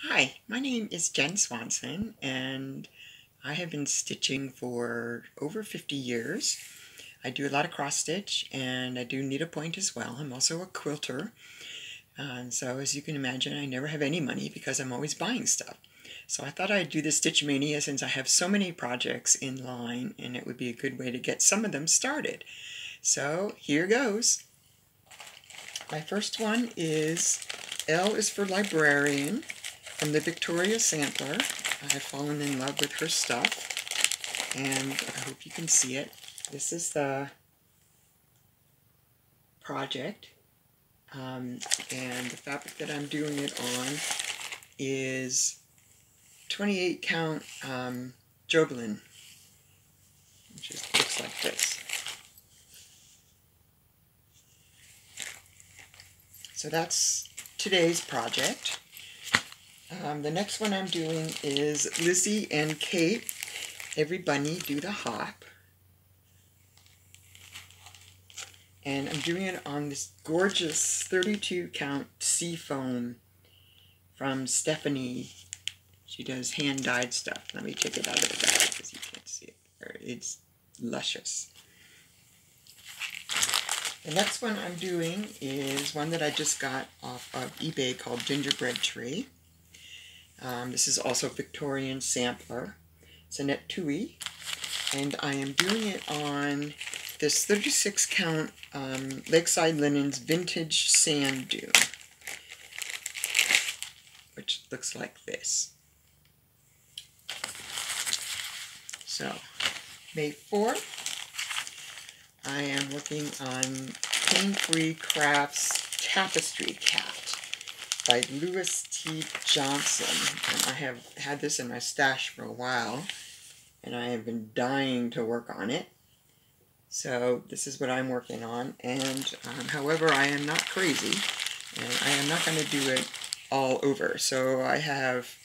Hi, my name is Jen Swanson, and I have been stitching for over 50 years. I do a lot of cross stitch, and I do needlepoint as well. I'm also a quilter, and so as you can imagine, I never have any money because I'm always buying stuff. So I thought I'd do the Stitch Mania since I have so many projects in line, and it would be a good way to get some of them started. So here goes. My first one is L is for Librarian, from the Victoria Sampler. I have fallen in love with her stuff, and I hope you can see it. This is the project, and the fabric that I'm doing it on is 28 count Joblin, which looks like this. So that's today's project. The next one I'm doing is Lizzie and Kate, Every Bunny Do the Hop. And I'm doing it on this gorgeous 32 count seafoam from Stephanie. She does hand-dyed stuff. Let me take it out of the bag because you can't see it. It's luscious. The next one I'm doing is one that I just got off of eBay called Gingerbread Tree. This is also Victorian Sampler. It's a net tui, and I am doing it on this 36 count Lakeside Linens Vintage Sand Dune, which looks like this. So, May 4th, I am working on Pain-Free Crafts Tapestry Cat by Louis T. Johnson. And I have had this in my stash for a while, and I have been dying to work on it. So this is what I'm working on, and however, I am not crazy, and I am not going to do it all over. So I have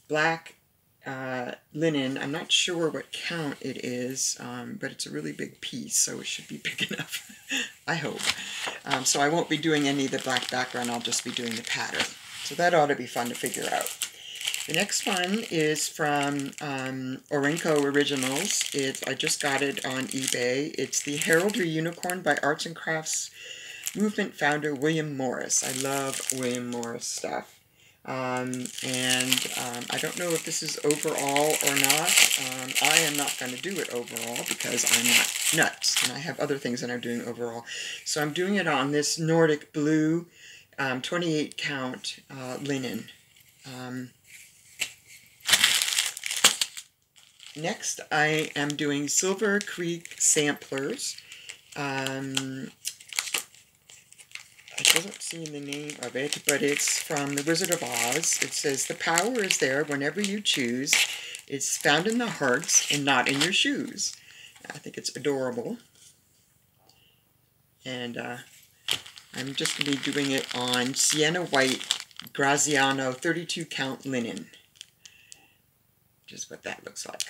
black linen. I'm not sure what count it is, but it's a really big piece, so it should be big enough, I hope. So I won't be doing any of the black background, I'll just be doing the pattern. So that ought to be fun to figure out. The next one is from Orenco Originals. I just got it on eBay. It's the Heraldry Unicorn by Arts and Crafts Movement founder William Morris. I love William Morris stuff. I don't know if this is overall or not. I am not going to do it overall because I'm not nuts, and I have other things that I'm doing overall. So I'm doing it on this Nordic blue 28 count linen. Next, I am doing Silver Creek Samplers. I wasn't seeing the name of it, but it's from The Wizard of Oz. It says, "The power is there whenever you choose. It's found in the hearts and not in your shoes." I think it's adorable. And I'm just going to be doing it on Sienna White Graziano 32 count linen, which is what that looks like.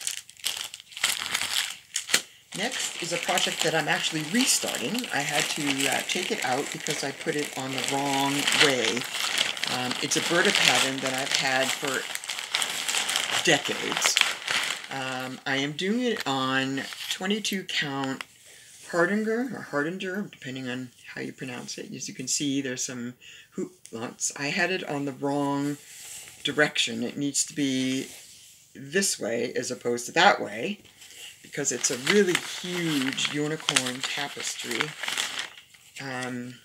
Next is a project that I'm actually restarting. I had to take it out because I put it on the wrong way. It's a Berta pattern that I've had for decades. I am doing it on 22 count Hardinger, depending on how you pronounce it. As you can see, there's some hoop knots. I had it on the wrong direction. It needs to be this way as opposed to that way, because it's a really huge unicorn tapestry. And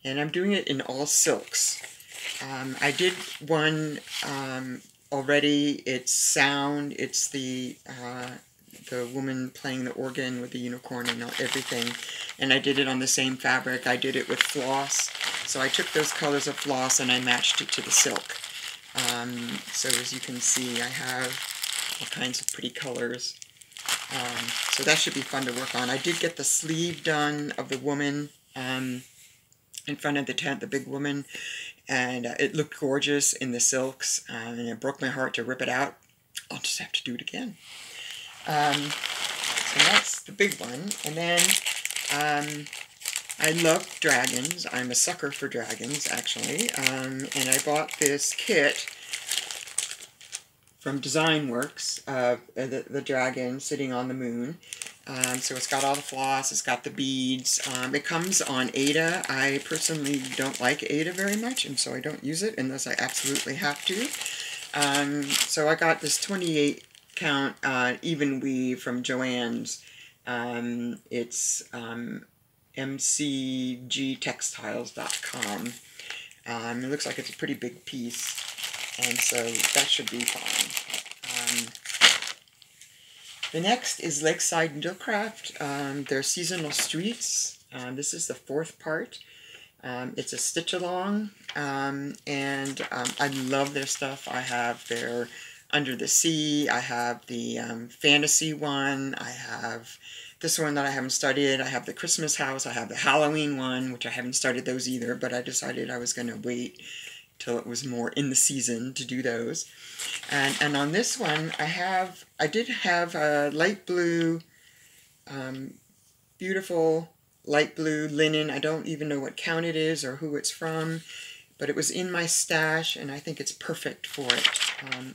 I'm doing it in all silks. I did one already. It's sound. It's the woman playing the organ with the unicorn and everything. And I did it on the same fabric. I did it with floss. So I took those colors of floss and I matched it to the silk. So as you can see, I have all kinds of pretty colors. So that should be fun to work on. I did get the sleeve done of the woman in front of the tent, the big woman, and it looked gorgeous in the silks, and it broke my heart to rip it out. I'll just have to do it again. So that's the big one. And then I love dragons. I'm a sucker for dragons, actually. And I bought this kit from DesignWorks of the dragon sitting on the moon. So it's got all the floss, it's got the beads. It comes on Ada. I personally don't like Ada very much, and so I don't use it unless I absolutely have to. So I got this 28 count even weave from Joann's. It's mcgtextiles.com. It looks like it's a pretty big piece, and so that should be fine. The next is Lakeside Needlecraft. Their seasonal streets. This is the 4th part. It's a stitch along, and I love their stuff. I have their Under the Sea, I have the fantasy one, I have this one that I haven't started, I have the Christmas house, I have the Halloween one, which I haven't started those either, but I decided I was going to wait till it was more in the season to do those. And on this one, I did have a light blue, beautiful light blue linen. I don't even know what count it is or who it's from, but it was in my stash, and I think it's perfect for it.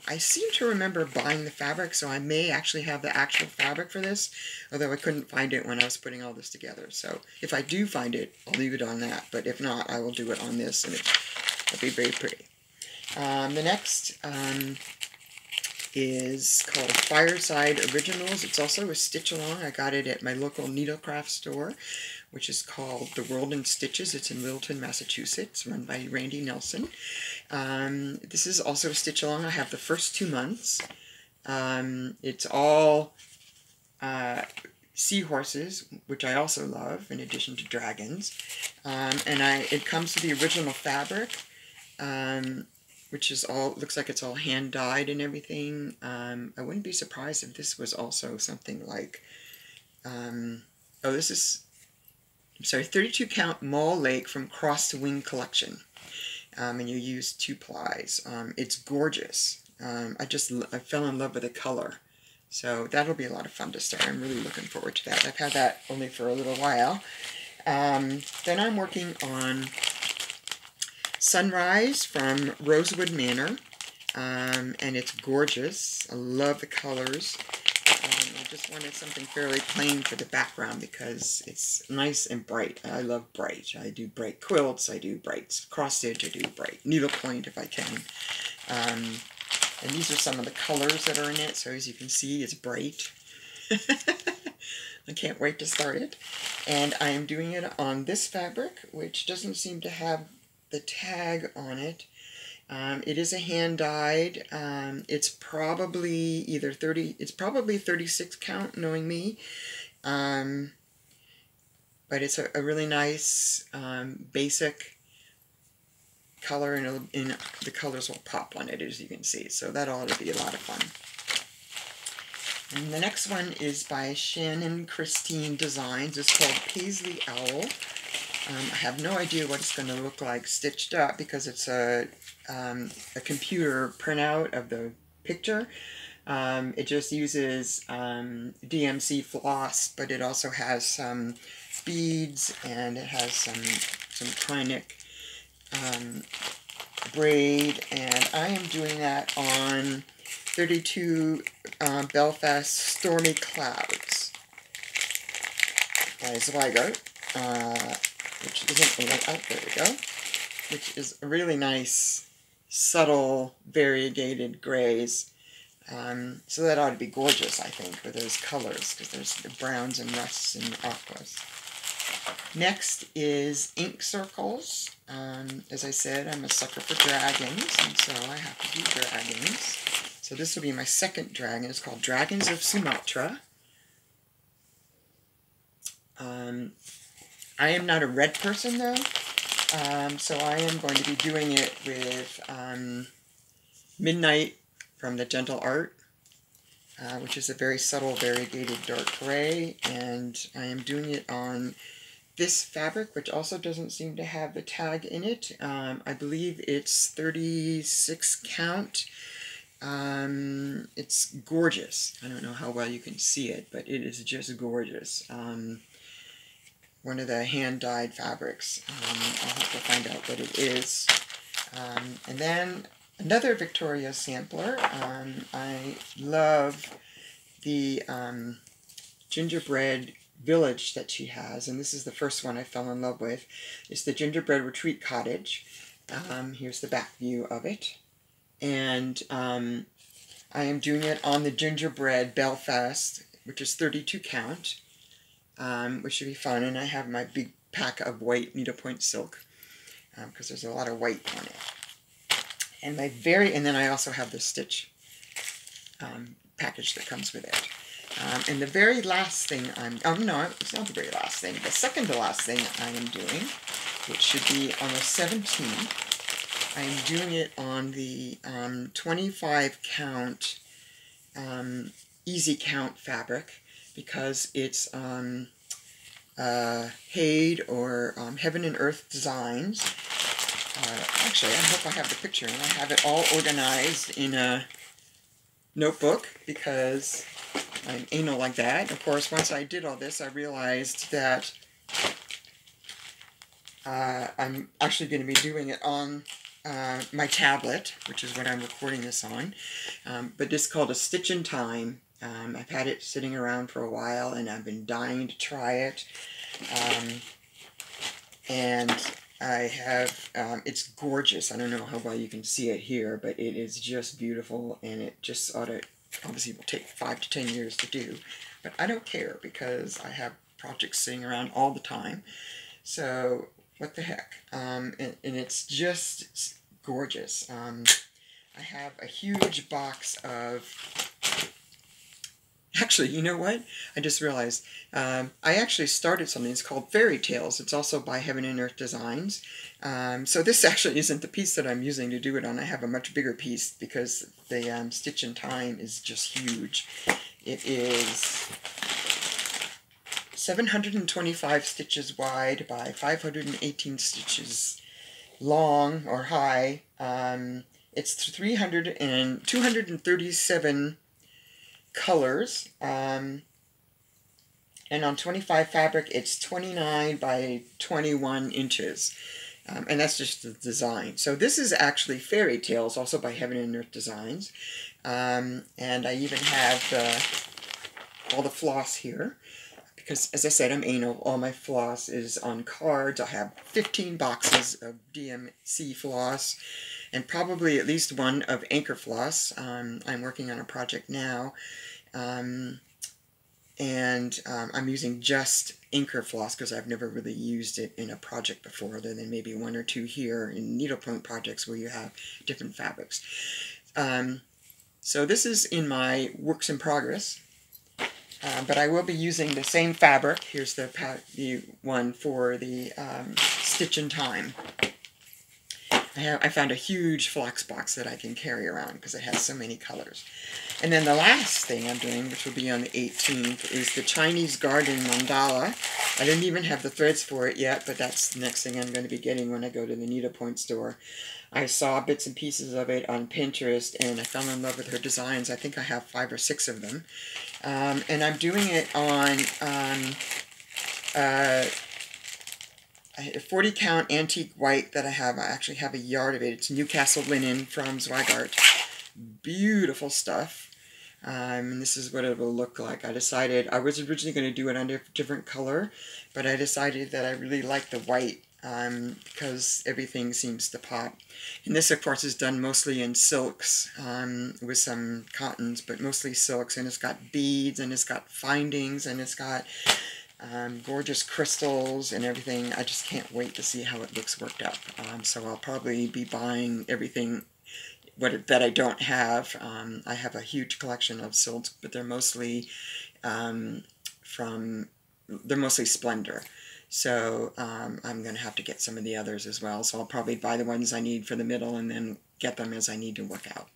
I seem to remember buying the fabric, so I may actually have the actual fabric for this, although I couldn't find it when I was putting all this together. So if I do find it, I'll leave it on that, but if not, I will do it on this, and it'll be very pretty. The next is called Fireside Originals. It's also a stitch along. I got it at my local needlecraft store, which is called The World in Stitches. It's in Littleton, Massachusetts, run by Randy Nelson. This is also a stitch along. I have the first 2 months. It's all seahorses, which I also love, in addition to dragons. And it comes with the original fabric, which is looks like it's all hand dyed and everything. I wouldn't be surprised if this was also something like, this is, I'm sorry, 32 count Mall Lake from Cross to Wing collection. And you use 2 plies. It's gorgeous. I fell in love with the color. So that'll be a lot of fun to start. I'm really looking forward to that. I've had that only for a little while. Then I'm working on Sunrise from Rosewood Manor, and it's gorgeous. I love the colors. I just wanted something fairly plain for the background because it's nice and bright. I love bright. I do bright quilts, I do bright cross stitch, I do bright needlepoint if I can. And these are some of the colors that are in it, so as you can see, it's bright. I can't wait to start it. And I am doing it on this fabric, which doesn't seem to have the tag on it. It is a hand dyed. It's probably it's probably 36 count, knowing me. But it's a really nice basic color, and the colors will pop on it, as you can see. So that ought to be a lot of fun. And the next one is by Shannon Christine Designs. It's called Paisley Owl. I have no idea what it's going to look like stitched up because it's a computer printout of the picture. It just uses DMC floss, but it also has some beads, and it has some Kreinik braid, and I am doing that on 32 Belfast Stormy Clouds by Zweigart. Which isn't a there we go, which is a really nice, subtle, variegated grays. So that ought to be gorgeous, I think, with those colors, because there's the browns and rusts and aquas. Next is ink circles. As I said, I'm a sucker for dragons, and so I have to do dragons. So this will be my second dragon. It's called Dragons of Sumatra. I am not a red person, though, so I am going to be doing it with Midnight from the Gentle Art, which is a very subtle, variegated dark gray, and I am doing it on this fabric, which also doesn't seem to have the tag in it. I believe it's 36 count. It's gorgeous. I don't know how well you can see it, but it is just gorgeous. one of the hand-dyed fabrics. I'll have to find out what it is. And then another Victoria sampler. I love the gingerbread village that she has, and this is the first one I fell in love with. It's the Gingerbread Retreat Cottage. Here's the back view of it. And I am doing it on the Gingerbread Belfast, which is 32 count, which should be fun. And I have my big pack of white needlepoint silk, because there's a lot of white on it. And and then I also have the Stitch package that comes with it. And the very last thing no, it's not the very last thing. The second to last thing I am doing, which should be on the 17th, I am doing it on the 25 count easy count fabric, because it's Hayed or Heaven and Earth Designs. Actually, I hope I have the picture, and I have it all organized in a notebook, because I'm anal like that. Of course, once I did all this, I realized that I'm actually going to be doing it on my tablet, which is what I'm recording this on. But it's called a Stitch in Time. I've had it sitting around for a while, and I've been dying to try it. And I have, it's gorgeous. I don't know how well you can see it here, but it is just beautiful, and it just obviously will take 5 to 10 years to do. But I don't care, because I have projects sitting around all the time. So, what the heck. And it's just gorgeous. I have a huge box of... Actually, you know what? I just realized. I actually started something. It's called Fairy Tales. It's also by Heaven and Earth Designs. So this actually isn't the piece that I'm using to do it on. I have a much bigger piece, because the Stitch in Time is just huge. It is 725 stitches wide by 518 stitches long or high. It's 237 colors, and on 25 fabric it's 29 by 21 inches, and that's just the design. So this is actually Fairy Tales, also by Heaven and Earth Designs, and I even have all the floss here, because as I said, I'm anal. All my floss is on cards. I have 15 boxes of DMC floss, and probably at least one of Anchor floss. I'm working on a project now, and I'm using just Anchor floss, because I've never really used it in a project before, other than maybe 1 or 2 here in needlepoint projects where you have different fabrics. So this is in my works in progress, but I will be using the same fabric. Here's the one for the Stitch in Time. I found a huge flax box that I can carry around, because it has so many colors. And then the last thing I'm doing, which will be on the 18th, is the Chinese Garden Mandala. I didn't even have the threads for it yet, but that's the next thing I'm going to be getting when I go to the needlepoint store. I saw bits and pieces of it on Pinterest, and I fell in love with her designs. I think I have 5 or 6 of them. And I'm doing it on a 40 count antique white that I have. I actually have a yard of it. It's Newcastle linen from Zweigart. Beautiful stuff. And this is what it will look like. I decided, I was originally going to do it on a different color, but I decided that I really like the white, because everything seems to pop. And this, of course, is done mostly in silks, with some cottons, but mostly silks. And it's got beads, and it's got findings, and it's got gorgeous crystals and everything. I just can't wait to see how it looks worked up. So I'll probably be buying everything that I don't have. I have a huge collection of silks, but they're mostly they're mostly Splendor. So I'm going to have to get some of the others as well. So I'll probably buy the ones I need for the middle, and then get them as I need to work out.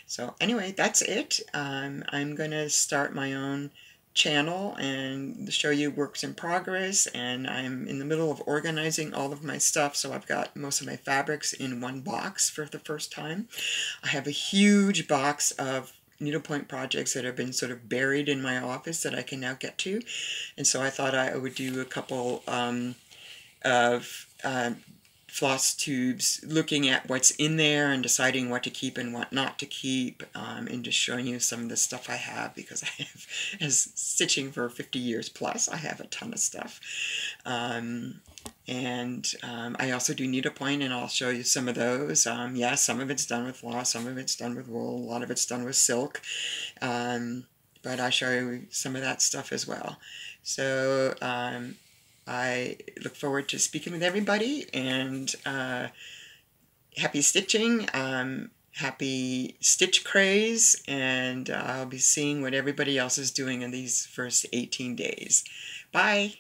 So anyway, that's it. I'm going to start my own channel and show you works in progress, and I'm in the middle of organizing all of my stuff, so I've got most of my fabrics in one box for the first time. I have a huge box of needlepoint projects that have been sort of buried in my office that I can now get to. And so I thought I would do a couple of floss tubes, looking at what's in there and deciding what to keep and what not to keep, and just showing you some of the stuff I have, because I have, as stitching for 50 years plus, I have a ton of stuff. I also do needlepoint, and I'll show you some of those. Yeah, some of it's done with floss, some of it's done with wool, a lot of it's done with silk, but I'll show you some of that stuff as well. So I look forward to speaking with everybody, and happy stitching, happy stitch craze, and I'll be seeing what everybody else is doing in these first 18 days. Bye!